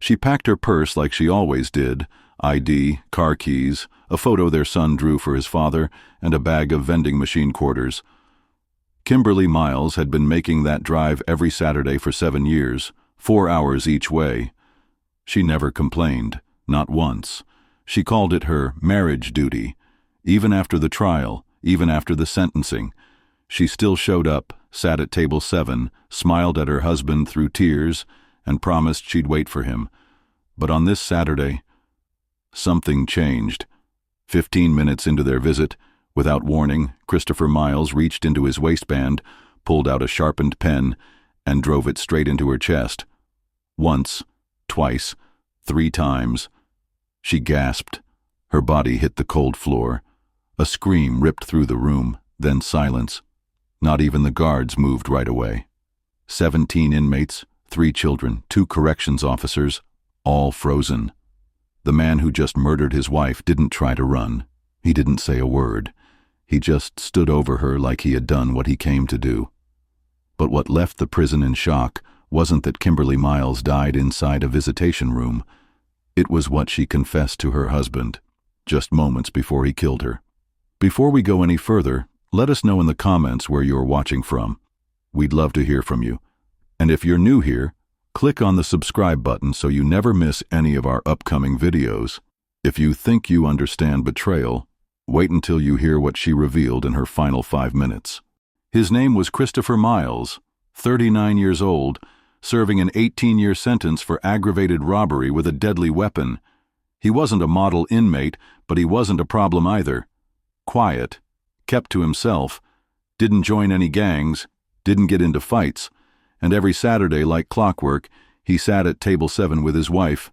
She packed her purse like she always did, ID, car keys, a photo their son drew for his father, and a bag of vending machine quarters. Kimberly Miles had been making that drive every Saturday for 7 years, 4 hours each way. She never complained, not once. She called it her marriage duty. Even after the trial, even after the sentencing, she still showed up, sat at table 7, smiled at her husband through tears, and promised she'd wait for him. But on this Saturday, something changed. 15 minutes into their visit, without warning, Christopher Miles reached into his waistband, pulled out a sharpened pen, and drove it straight into her chest. Once, twice, 3 times. She gasped. Her body hit the cold floor. A scream ripped through the room, then silence. Not even the guards moved right away. 17 inmates, 3 children, 2 corrections officers, all frozen. The man who just murdered his wife didn't try to run. He didn't say a word. He just stood over her like he had done what he came to do. But what left the prison in shock wasn't that Kimberly Miles died inside a visitation room. It was what she confessed to her husband, just moments before he killed her. Before we go any further, let us know in the comments where you're watching from. We'd love to hear from you. And if you're new here, click on the subscribe button so you never miss any of our upcoming videos. If you think you understand betrayal, wait until you hear what she revealed in her final 5 minutes. His name was Christopher Miles, 39 years old, serving an 18-year sentence for aggravated robbery with a deadly weapon. He wasn't a model inmate, but he wasn't a problem either. Quiet, kept to himself, didn't join any gangs, didn't get into fights, and every Saturday, like clockwork, he sat at table 7 with his wife,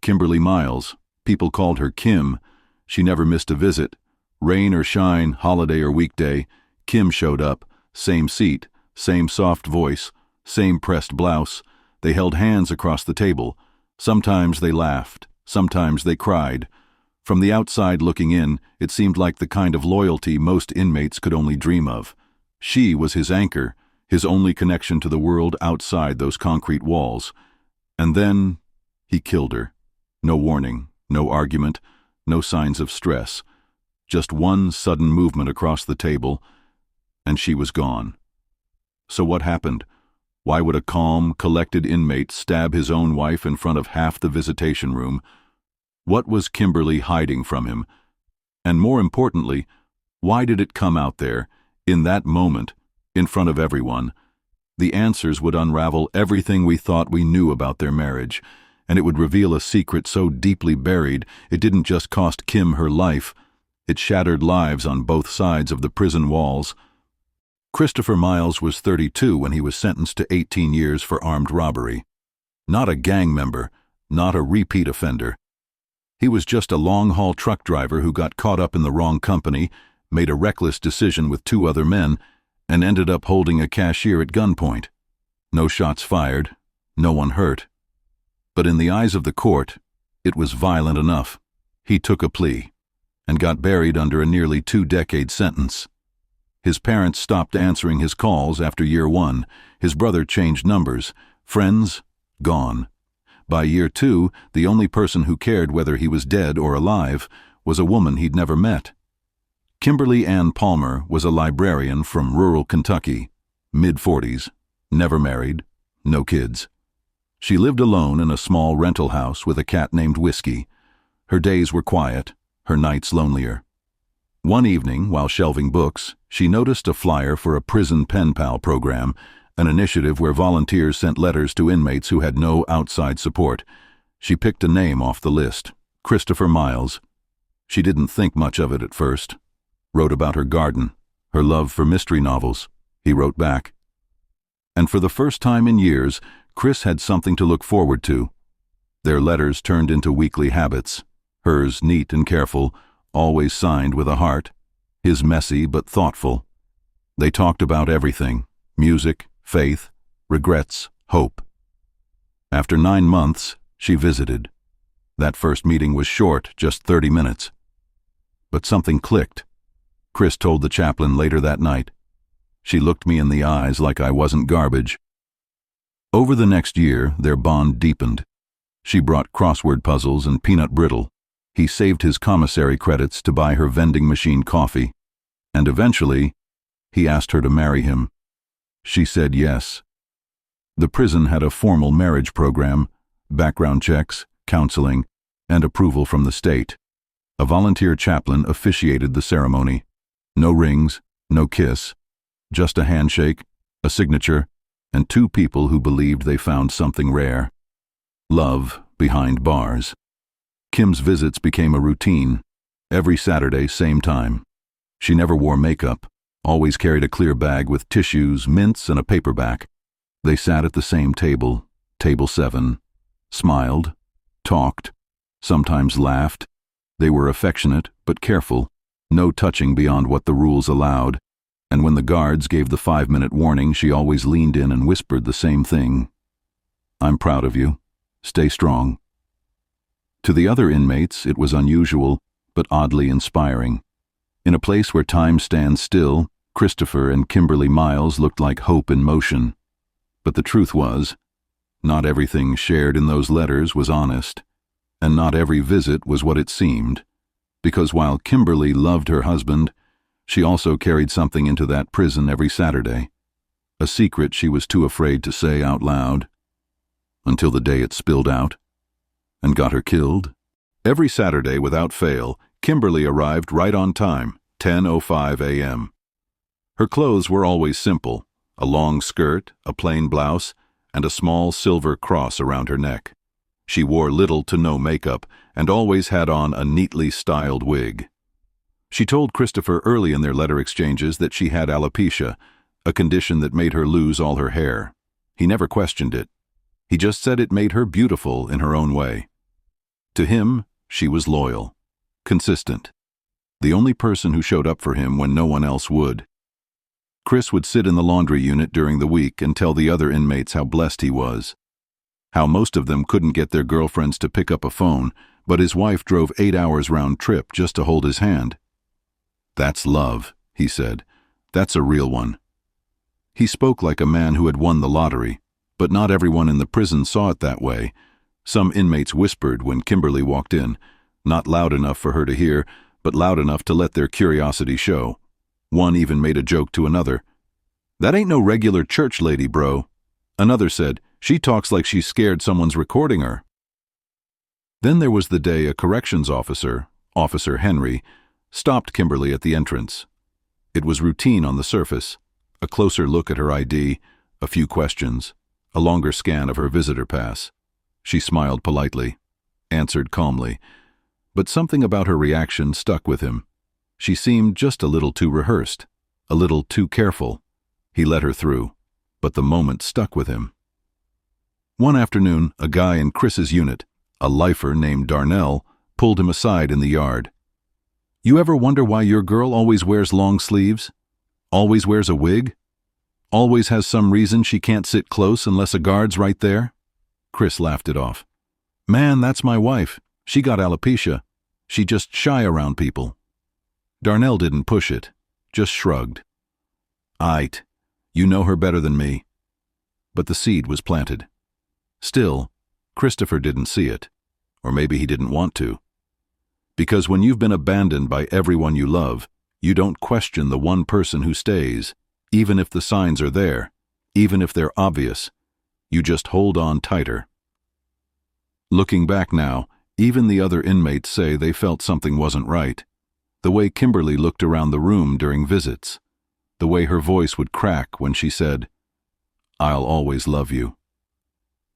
Kimberly Miles. People called her Kim. She never missed a visit. Rain or shine, holiday or weekday, Kim showed up, same seat, same soft voice, same pressed blouse. They held hands across the table. Sometimes they laughed, sometimes they cried. From the outside looking in, it seemed like the kind of loyalty most inmates could only dream of. She was his anchor, his only connection to the world outside those concrete walls. And then he killed her. No warning, no argument, no signs of stress. Just one sudden movement across the table, and she was gone. So what happened? Why would a calm, collected inmate stab his own wife in front of half the visitation room? What was Kimberly hiding from him? And more importantly, why did it come out there, in that moment, in front of everyone? The answers would unravel everything we thought we knew about their marriage, and it would reveal a secret so deeply buried it didn't just cost Kim her life, it shattered lives on both sides of the prison walls. Christopher Miles was 32 when he was sentenced to 18 years for armed robbery. Not a gang member, not a repeat offender. He was just a long-haul truck driver who got caught up in the wrong company, made a reckless decision with 2 other men, and ended up holding a cashier at gunpoint. No shots fired, no one hurt. But in the eyes of the court, it was violent enough. He took a plea and got buried under a nearly 2-decade sentence. His parents stopped answering his calls after year 1. His brother changed numbers. Friends, gone. By year 2, the only person who cared whether he was dead or alive was a woman he'd never met. Kimberly Ann Palmer was a librarian from rural Kentucky, mid-40s, never married, no kids. She lived alone in a small rental house with a cat named Whiskey. Her days were quiet, her nights lonelier. One evening, while shelving books, she noticed a flyer for a prison pen pal program, an initiative where volunteers sent letters to inmates who had no outside support. She picked a name off the list, Christopher Miles. She didn't think much of it at first. Wrote about her garden, her love for mystery novels. He wrote back. And for the first time in years, Chris had something to look forward to. Their letters turned into weekly habits, hers neat and careful, always signed with a heart, his messy but thoughtful. They talked about everything, music, faith, regrets, hope. After 9 months, she visited. That first meeting was short, just 30 minutes. But something clicked. Chris told the chaplain later that night. She looked me in the eyes like I wasn't garbage. Over the next year, their bond deepened. She brought crossword puzzles and peanut brittle. He saved his commissary credits to buy her vending machine coffee. And eventually, he asked her to marry him. She said yes. The prison had a formal marriage program, background checks, counseling, and approval from the state. A volunteer chaplain officiated the ceremony. No rings, no kiss, just a handshake, a signature, and two people who believed they found something rare. Love behind bars. Kim's visits became a routine. Every Saturday, same time. She never wore makeup, always carried a clear bag with tissues, mints, and a paperback. They sat at the same table, table 7, smiled, talked, sometimes laughed. They were affectionate but careful, no touching beyond what the rules allowed. And when the guards gave the 5-minute warning, she always leaned in and whispered the same thing. "I'm proud of you. Stay strong." To the other inmates, it was unusual, but oddly inspiring. In a place where time stands still, Christopher and Kimberly Miles looked like hope in motion. But the truth was, not everything shared in those letters was honest, and not every visit was what it seemed, because while Kimberly loved her husband, she also carried something into that prison every Saturday, a secret she was too afraid to say out loud, until the day it spilled out and got her killed. Every Saturday, without fail, Kimberly arrived right on time, 10:05 a.m. Her clothes were always simple, a long skirt, a plain blouse, and a small silver cross around her neck. She wore little to no makeup and always had on a neatly styled wig. She told Christopher early in their letter exchanges that she had alopecia, a condition that made her lose all her hair. He never questioned it. He just said it made her beautiful in her own way. To him, she was loyal, consistent, the only person who showed up for him when no one else would. Chris would sit in the laundry unit during the week and tell the other inmates how blessed he was, how most of them couldn't get their girlfriends to pick up a phone, but his wife drove 8 hours round trip just to hold his hand. "That's love," he said. "That's a real one." He spoke like a man who had won the lottery, but not everyone in the prison saw it that way. Some inmates whispered when Kimberly walked in, not loud enough for her to hear, but loud enough to let their curiosity show. One even made a joke to another. "That ain't no regular church lady, bro." Another said, "She talks like she's scared someone's recording her." Then there was the day a corrections officer, Officer Henry, stopped Kimberly at the entrance. It was routine on the surface, a closer look at her ID, a few questions, a longer scan of her visitor pass. She smiled politely, answered calmly, but something about her reaction stuck with him. She seemed just a little too rehearsed, a little too careful. He let her through, but the moment stuck with him. One afternoon, a guy in Chris's unit, a lifer named Darnell, pulled him aside in the yard. "You ever wonder why your girl always wears long sleeves? Always wears a wig? Always has some reason she can't sit close unless a guard's right there?" Chris laughed it off. "Man, that's my wife. She got alopecia. She just shy around people." Darnell didn't push it, just shrugged. "Aight, you know her better than me." But the seed was planted. Still, Christopher didn't see it, or maybe he didn't want to. Because when you've been abandoned by everyone you love, you don't question the one person who stays, even if the signs are there, even if they're obvious. You just hold on tighter. Looking back now, even the other inmates say they felt something wasn't right. The way Kimberly looked around the room during visits, the way her voice would crack when she said, "I'll always love you,"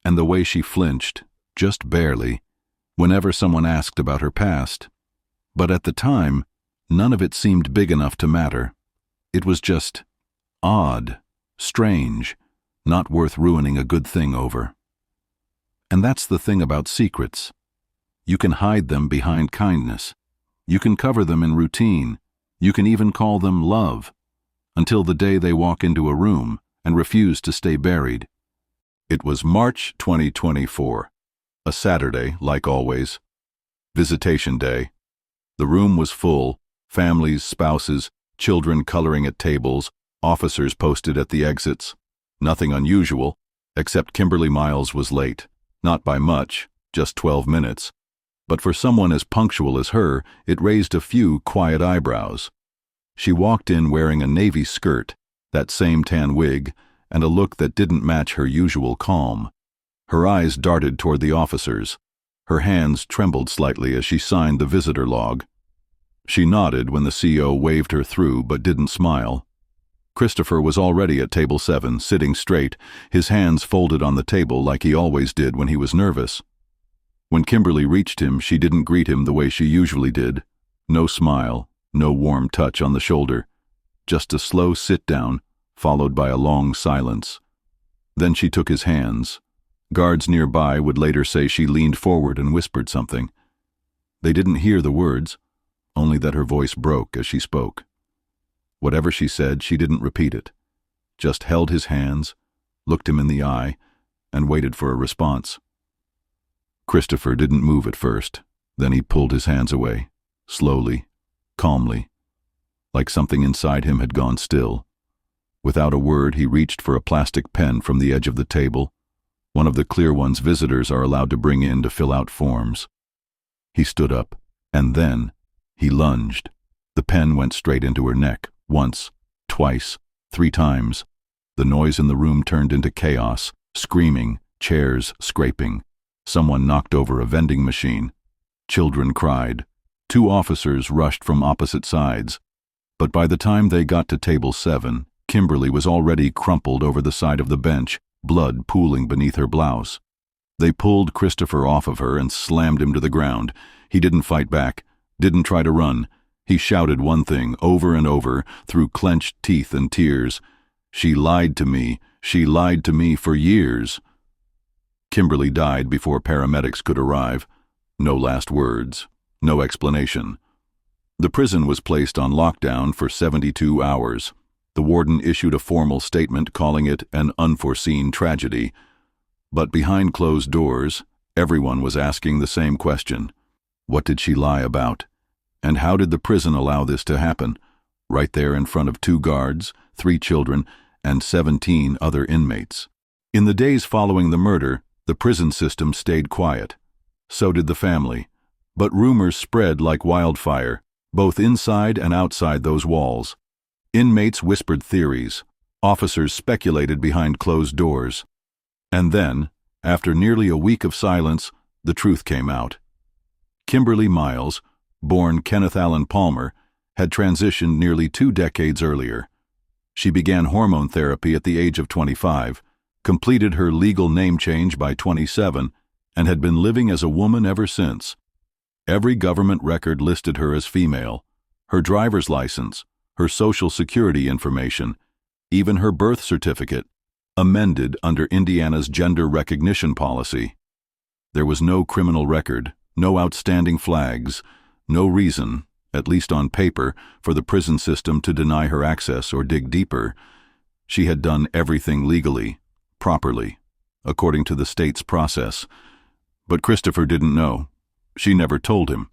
and the way she flinched, just barely, whenever someone asked about her past. But at the time, none of it seemed big enough to matter. It was just odd, strange, not worth ruining a good thing over. And that's the thing about secrets. You can hide them behind kindness. You can cover them in routine. You can even call them love, until the day they walk into a room and refuse to stay buried. It was March 2024, a Saturday, like always. Visitation day. The room was full, families, spouses, children coloring at tables, officers posted at the exits. Nothing unusual, except Kimberly Miles was late. Not by much, just 12 minutes. But for someone as punctual as her, it raised a few quiet eyebrows. She walked in wearing a navy skirt, that same tan wig, and a look that didn't match her usual calm. Her eyes darted toward the officers. Her hands trembled slightly as she signed the visitor log. She nodded when the CO waved her through but didn't smile. Christopher was already at table 7, sitting straight, his hands folded on the table like he always did when he was nervous. When Kimberly reached him, she didn't greet him the way she usually did. No smile, no warm touch on the shoulder. Just a slow sit-down, followed by a long silence. Then she took his hands. Guards nearby would later say she leaned forward and whispered something. They didn't hear the words, only that her voice broke as she spoke. Whatever she said, she didn't repeat it. Just held his hands, looked him in the eye, and waited for a response. Christopher didn't move at first. Then he pulled his hands away, slowly, calmly, like something inside him had gone still. Without a word, he reached for a plastic pen from the edge of the table, one of the clear ones visitors are allowed to bring in to fill out forms. He stood up, and then he lunged. The pen went straight into her neck, once, twice, 3 times. The noise in the room turned into chaos, screaming, chairs scraping. Someone knocked over a vending machine. Children cried. 2 officers rushed from opposite sides. But by the time they got to table 7, Kimberly was already crumpled over the side of the bench, blood pooling beneath her blouse. They pulled Christopher off of her and slammed him to the ground. He didn't fight back, didn't try to run. He shouted one thing over and over through clenched teeth and tears. She lied to me for years. Kimberly died before paramedics could arrive. No last words, no explanation. The prison was placed on lockdown for 72 hours. The warden issued a formal statement calling it an unforeseen tragedy. But behind closed doors, everyone was asking the same question. What did she lie about? And how did the prison allow this to happen? Right there in front of 2 guards, 3 children, and 17 other inmates. In the days following the murder, the prison system stayed quiet. So did the family. But rumors spread like wildfire, both inside and outside those walls. Inmates whispered theories. Officers speculated behind closed doors. And then, after nearly a week of silence, the truth came out. Kimberly Miles, born Kenneth Allen Palmer, had transitioned nearly 2 decades earlier. She began hormone therapy at the age of 25, completed her legal name change by 27, and had been living as a woman ever since. Every government record listed her as female. Her driver's license, her social security information, even her birth certificate, amended under Indiana's gender recognition policy. There was no criminal record, no outstanding flags, no reason, at least on paper, for the prison system to deny her access or dig deeper. She had done everything legally, properly, according to the state's process. But Christopher didn't know. She never told him.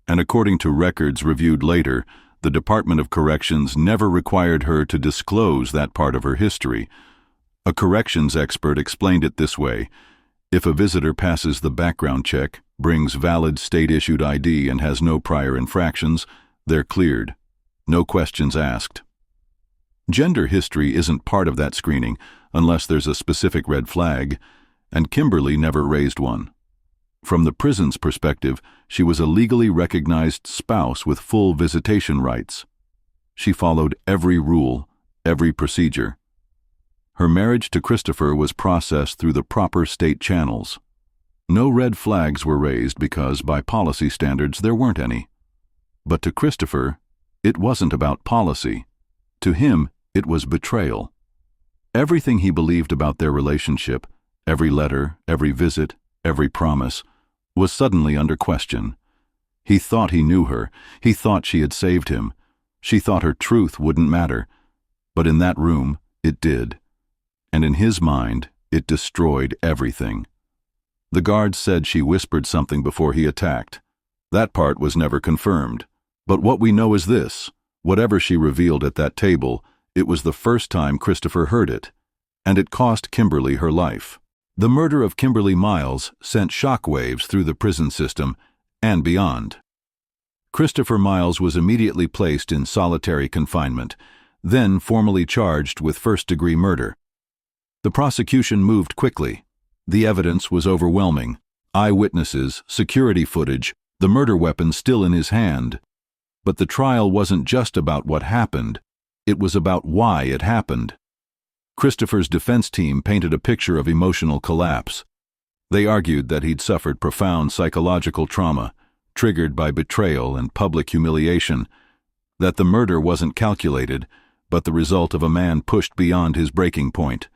And according to records reviewed later, the Department of Corrections never required her to disclose that part of her history. A corrections expert explained it this way: if a visitor passes the background check, brings valid state-issued ID, and has no prior infractions, they're cleared. No questions asked. Gender history isn't part of that screening unless there's a specific red flag, and Kimberly never raised one. From the prison's perspective, she was a legally recognized spouse with full visitation rights. She followed every rule, every procedure. Her marriage to Christopher was processed through the proper state channels. No red flags were raised because, by policy standards, there weren't any. But to Christopher, it wasn't about policy. To him, it was betrayal. Everything he believed about their relationship, every letter, every visit, every promise, was suddenly under question. He thought he knew her. He thought she had saved him. She thought her truth wouldn't matter. But in that room, it did. And in his mind, it destroyed everything. The guards said she whispered something before he attacked. That part was never confirmed. But what we know is this: whatever she revealed at that table, it was the first time Christopher heard it, and it cost Kimberly her life. The murder of Kimberly Miles sent shockwaves through the prison system and beyond. Christopher Miles was immediately placed in solitary confinement, then formally charged with first-degree murder. The prosecution moved quickly. The evidence was overwhelming. Eyewitnesses, security footage, the murder weapon still in his hand. But the trial wasn't just about what happened. It was about why it happened. Christopher's defense team painted a picture of emotional collapse. They argued that he'd suffered profound psychological trauma, triggered by betrayal and public humiliation, that the murder wasn't calculated, but the result of a man pushed beyond his breaking point.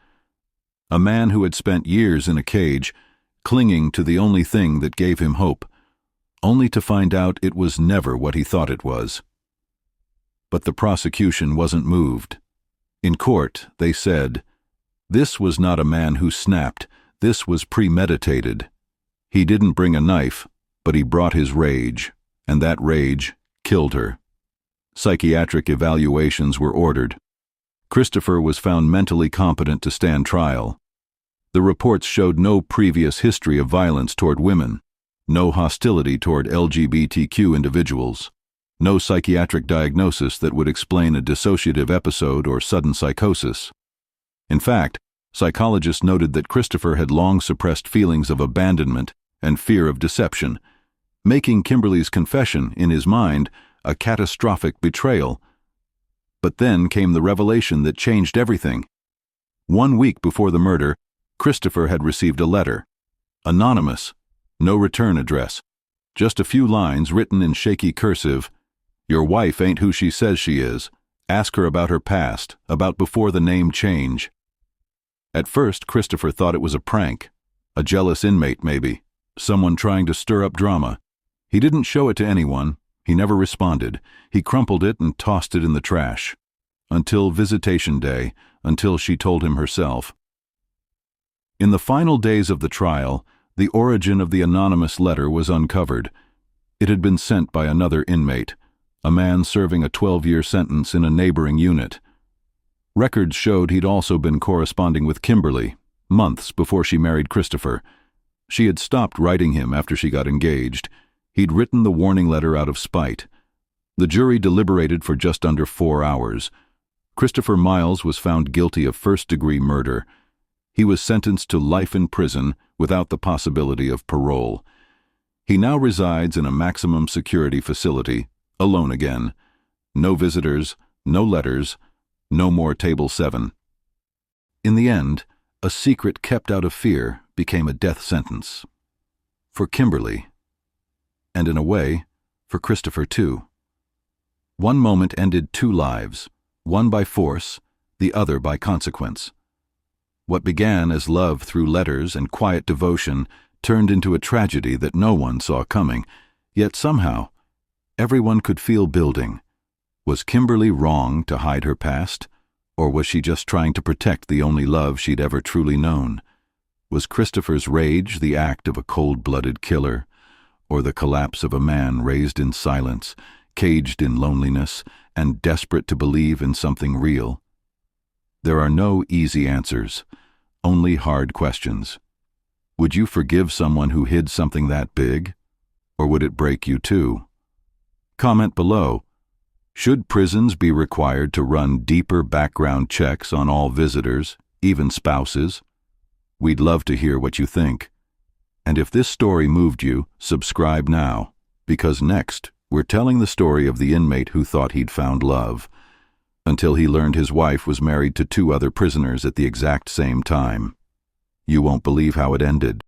A man who had spent years in a cage, clinging to the only thing that gave him hope, only to find out it was never what he thought it was. But the prosecution wasn't moved. In court, they said, "This was not a man who snapped, this was premeditated. He didn't bring a knife, but he brought his rage, and that rage killed her." Psychiatric evaluations were ordered. Christopher was found mentally competent to stand trial. The reports showed no previous history of violence toward women, no hostility toward LGBTQ individuals, no psychiatric diagnosis that would explain a dissociative episode or sudden psychosis. In fact, psychologists noted that Christopher had long suppressed feelings of abandonment and fear of deception, making Kimberly's confession, in his mind, a catastrophic betrayal. But then came the revelation that changed everything. 1 week before the murder, Christopher had received a letter. Anonymous, no return address, just a few lines written in shaky cursive. "Your wife ain't who she says she is. Ask her about her past, about before the name change." At first, Christopher thought it was a prank. A jealous inmate, maybe. Someone trying to stir up drama. He didn't show it to anyone. He never responded. He crumpled it and tossed it in the trash. Until visitation day, until she told him herself. In the final days of the trial, the origin of the anonymous letter was uncovered. It had been sent by another inmate, a man serving a 12-year sentence in a neighboring unit. Records showed he'd also been corresponding with Kimberly, months before she married Christopher. She had stopped writing him after she got engaged. He'd written the warning letter out of spite. The jury deliberated for just under 4 hours. Christopher Miles was found guilty of first-degree murder. He was sentenced to life in prison without the possibility of parole. He now resides in a maximum security facility, alone again. No visitors, no letters, no more Table 7. In the end, a secret kept out of fear became a death sentence. For Kimberly, and in a way, for Christopher too. One moment ended 2 lives, one by force, the other by consequence. What began as love through letters and quiet devotion turned into a tragedy that no one saw coming, yet somehow, everyone could feel building. Was Kimberly wrong to hide her past, or was she just trying to protect the only love she'd ever truly known? Was Christopher's rage the act of a cold-blooded killer, or the collapse of a man raised in silence, caged in loneliness, and desperate to believe in something real? There are no easy answers, only hard questions. Would you forgive someone who hid something that big, or would it break you too? Comment below. Should prisons be required to run deeper background checks on all visitors, even spouses? We'd love to hear what you think. And if this story moved you, subscribe now, because next we're telling the story of the inmate who thought he'd found love, until he learned his wife was married to 2 other prisoners at the exact same time. You won't believe how it ended.